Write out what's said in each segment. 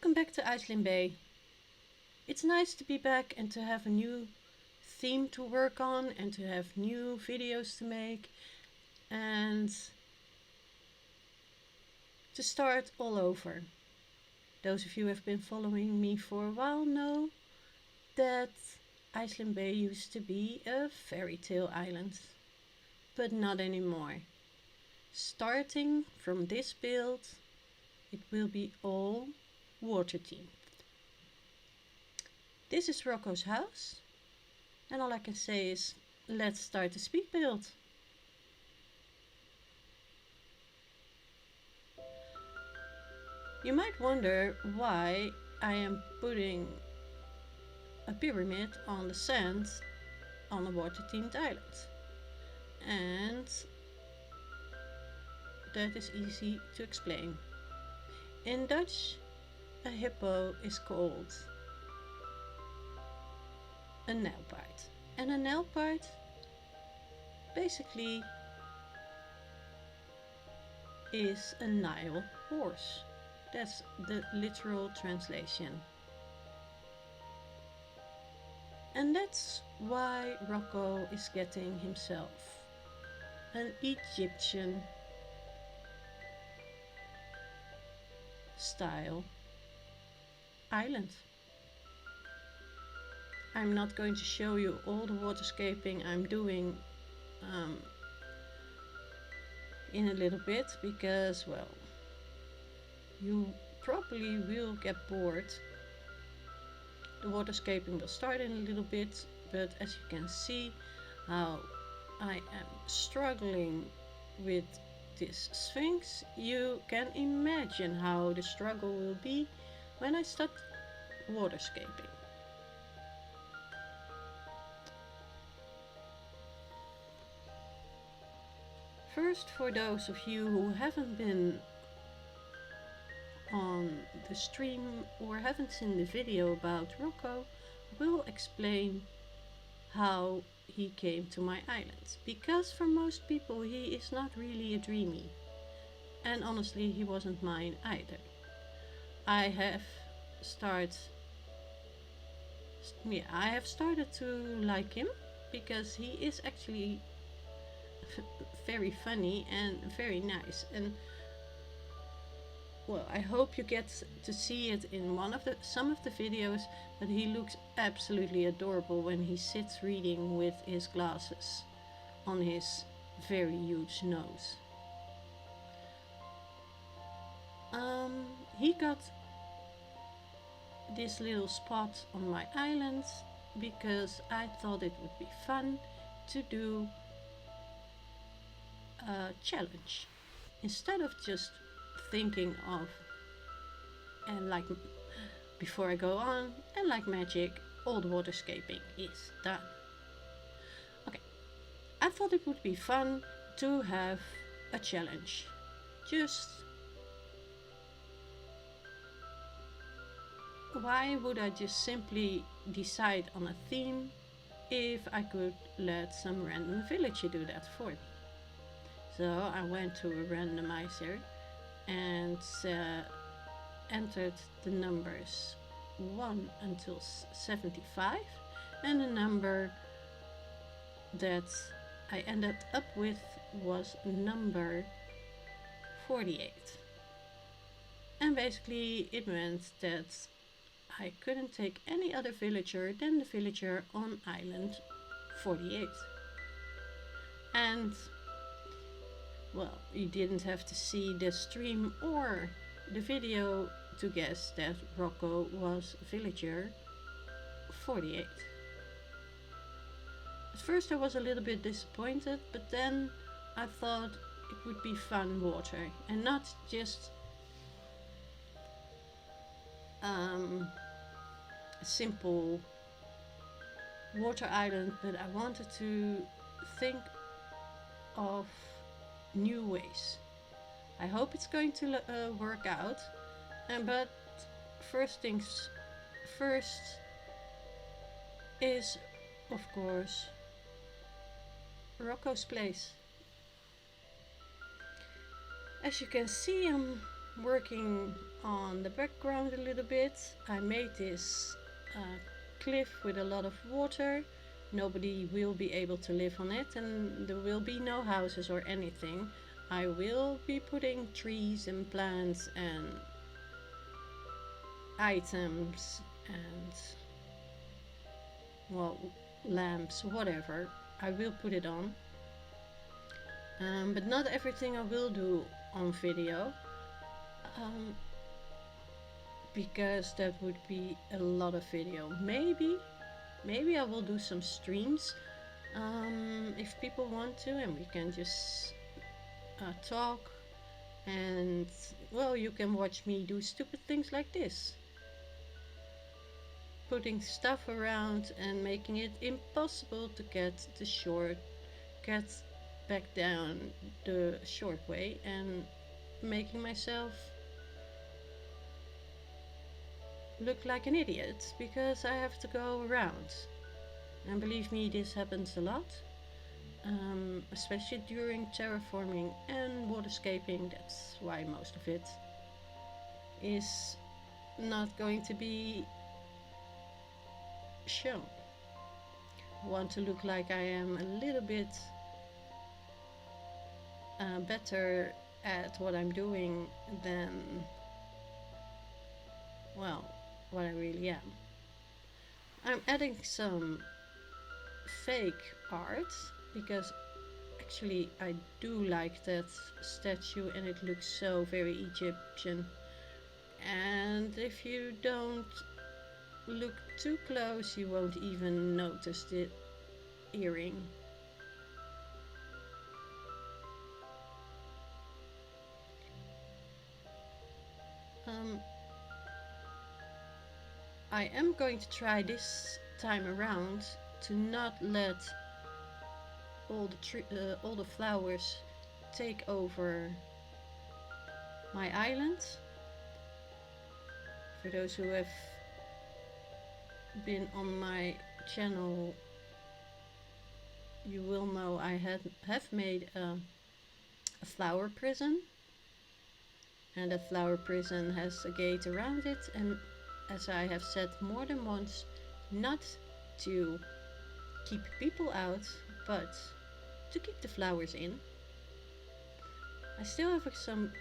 Welcome back to Eislyn Bay. It's nice to be back and to have a new theme to work on and to have new videos to make and to start all over. Those of you who have been following me for a while know that Eislyn Bay used to be a fairy tale island, but not anymore. Starting from this build, it will be all water themed. This is Rocco's house, and all I can say is let's start the speed build. You might wonder why I am putting a pyramid on the sand on a water themed island, and that is easy to explain. In Dutch, a hippo is called a nijlpaard, and a nijlpaard basically is a Nile horse. That's the literal translation. And that's why Rocco is getting himself an Egyptian style island. I'm not going to show you all the waterscaping I'm doing in a little bit because, well, you probably will get bored. The waterscaping will start in a little bit, but as you can see how I am struggling with this sphinx, you can imagine how the struggle will be when I start waterscaping. First, for those of you who haven't been on the stream or haven't seen the video about Rocco, I will explain how he came to my island, because for most people he is not really a dreamie, and honestly he wasn't mine either. I have started to like him because he is actually very funny and very nice, and well, I hope you get to see it in some of the videos, but he looks absolutely adorable when he sits reading with his glasses on his very huge nose. He got this little spot on my island because I thought it would be fun to do a challenge. Instead of just thinking of, and like before I go on, and like magic, all the waterscaping is done. Okay, I thought it would be fun to have a challenge. Just why would I just simply decide on a theme if I could let some random villager do that for me? So I went to a randomizer and entered the numbers 1 until 75, and the number that I ended up with was number 48. And basically it meant that I couldn't take any other villager than the villager on island 48. And well, you didn't have to see the stream or the video to guess that Rocco was villager 48. At first I was a little bit disappointed, but then I thought it would be fun water and not just a simple water island, but I wanted to think of new ways. I hope it's going to work out, but first things first is of course Rocco's place. As you can see, I'm working on the background a little bit. I made this cliff with a lot of water. Nobody will be able to live on it, and there will be no houses or anything. I will be putting trees and plants and items and, well, lamps, whatever. I will put it on. But not everything I will do on video. Because that would be a lot of video. Maybe I will do some streams if people want to, and we can just talk, and well, you can watch me do stupid things like this, putting stuff around and making it impossible to get back down the short way, and making myself look like an idiot because I have to go around. And believe me, this happens a lot, especially during terraforming and waterscaping. That's why most of it is not going to be shown. I want to look like I am a little bit better at what I'm doing than, well, what I really am. I'm adding some fake art because actually I do like that statue and it looks so very Egyptian. And if you don't look too close, you won't even notice the earring. I am going to try this time around to not let all the flowers take over my island. For those who have been on my channel, you will know I have made a flower prison, and that flower prison has a gate around it, and as I have said more than once, not to keep people out, but to keep the flowers in. I still have some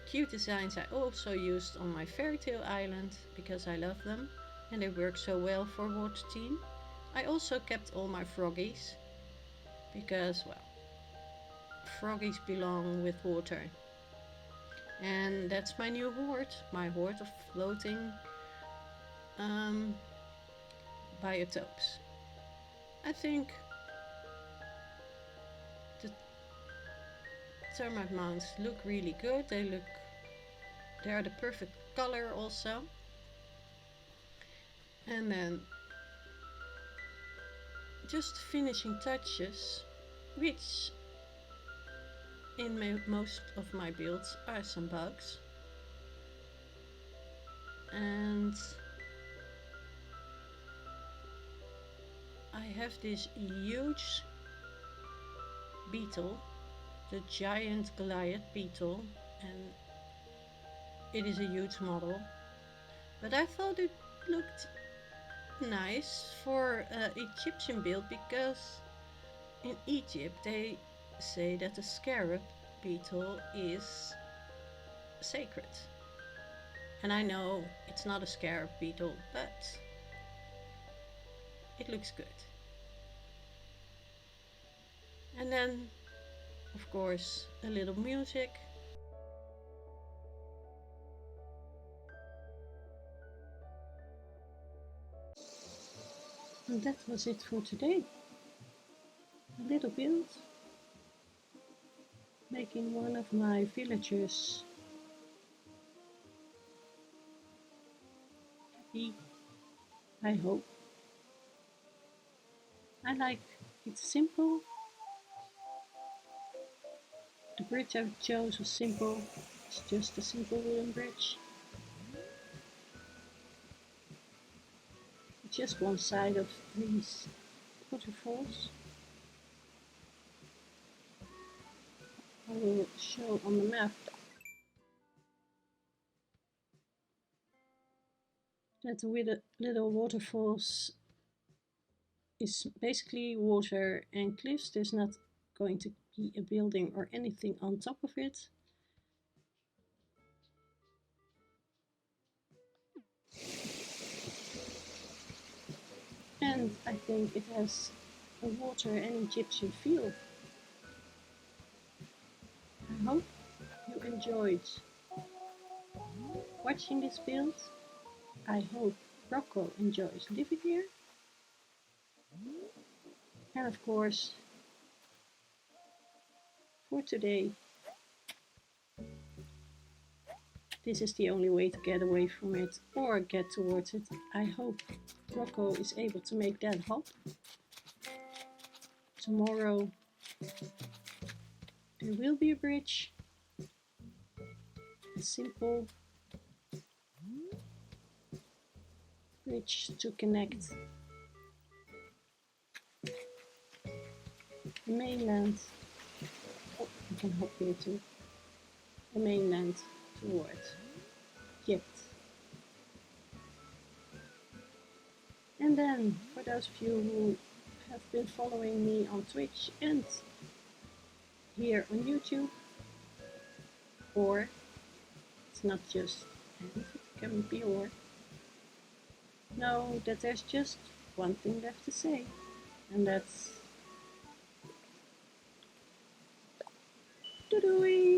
cute designs I also used on my fairy tale island because I love them and they work so well for water theme. I also kept all my froggies because, well, froggies belong with water. And that's my new hoard, my hoard of floating biotopes. I think the termite mounds look really good. They are the perfect color also. And then just finishing touches, which in most of my builds are some bugs. And I have this huge beetle, the giant Goliath beetle, and it is a huge model. But I thought it looked nice for an Egyptian build because in Egypt they say that the scarab beetle is sacred. And I know it's not a scarab beetle, but it looks good. And then, of course, a little music. And that was it for today. A little build. Making one of my villagers happy, I hope. I like it's simple. The bridge I chose was simple. It's just a simple wooden bridge. Just one side of these waterfalls. I will show on the map that with the little waterfalls is basically water and cliffs. There's not going to be a building or anything on top of it. And I think it has a water and Egyptian feel. I hope you enjoyed watching this build. I hope Rocco enjoys living here. And of course, for today, this is the only way to get away from it or get towards it. I hope Rocco is able to make that hop. Tomorrow there will be a bridge. A simple bridge to connect the mainland. Oh, I can hop here too. The mainland towards Egypt. And then, for those of you who have been following me on Twitch and here on YouTube, or it's not just and, it can be or, know that there's just one thing left to say, and that's doo-dooey!